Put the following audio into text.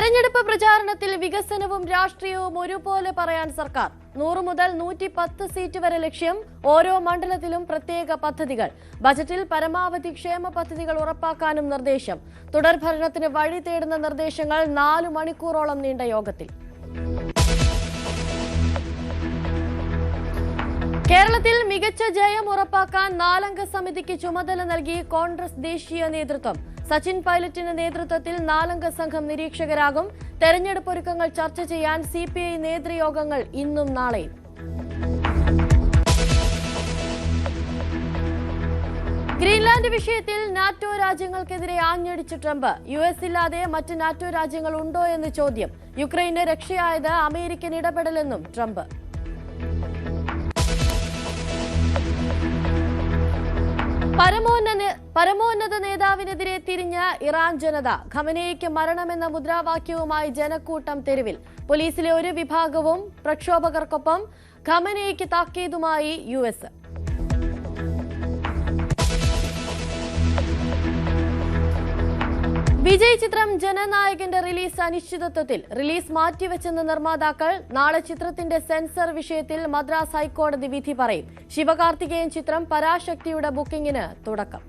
തെരഞ്ഞെടുപ്പ് പ്രചാരണത്തിൽ വികസനവും രാഷ്ട്രീയവും ഒരുപോലെ പറയാൻ സർക്കാർ 100 മുതൽ 110 സീറ്റ് വരെ ലക്ഷ്യം. ഓരോ മണ്ഡലത്തിലും പ്രത്യേക പദ്ധതികൾ. ബജറ്റിൽ പരമാവധി ക്ഷേമ പദ്ധതികൾ ഉറപ്പാക്കാനും നിർദ്ദേശം. തുടർഭരണത്തിന് വഴി തേടുന്ന നിർദ്ദേശങ്ങൾ 4 മണിക്കൂറോളം നീണ്ട യോഗത്തിൽ. കേരളത്തിൽ മികച്ച ജയം ഉറപ്പാക്കാൻ 4-അംഗ സമിതിക്ക് ചുമതല നൽകി കോൺഗ്രസ് ദേശീയ നേതൃത്വം. സച്ചിൻ പൈലറ്റിന്റെ നേതൃത്വത്തിൽ 4-അംഗ സംഘം നിരീക്ഷകരാകും. തെരഞ്ഞെടുപ്പ് ഒരുക്കങ്ങൾ ചർച്ച ചെയ്യാൻ CPI നേതൃയോഗങ്ങൾ ഇന്നും നാളെയും. ഗ്രീൻലാൻഡ് വിഷയത്തിൽ നാറ്റോ രാജ്യങ്ങൾക്കെതിരെ ആഞ്ഞടിച്ച് ട്രംപ്. US ഇല്ലാതെ മറ്റ് നാറ്റോ രാജ്യങ്ങൾ ഉണ്ടോ എന്ന് ചോദ്യം. യുക്രൈന് രക്ഷയായത് അമേരിക്കൻ ഇടപെടലെന്നും ട്രംപ്. പരമോന്നത നേതാവിനെതിരെ തിരിഞ്ഞ ഇറാൻ ജനത. ഖമനേയിക്ക് മരണമെന്ന മുദ്രാവാക്യവുമായി ജനക്കൂട്ടം തെരുവിൽ. പോലീസിലെ ഒരു വിഭാഗവും പ്രക്ഷോഭകർക്കൊപ്പം. ഖമനേയിക്ക് താക്കീതുമായി US. വിജയ് ചിത്രം ജനനായകന്റെ റിലീസ് അനിശ്ചിതത്വത്തിൽ. റിലീസ് മാറ്റിവെച്ചെന്ന് നിർമ്മാതാക്കൾ. നാളെ ചിത്രത്തിന്റെ സെൻസർ വിഷയത്തിൽ മദ്രാസ് ഹൈക്കോടതി വിധി പറയും. ശിവകാർത്തികേയൻ ചിത്രം പരാശക്തിയുടെ ബുക്കിംഗിന് തുടക്കം.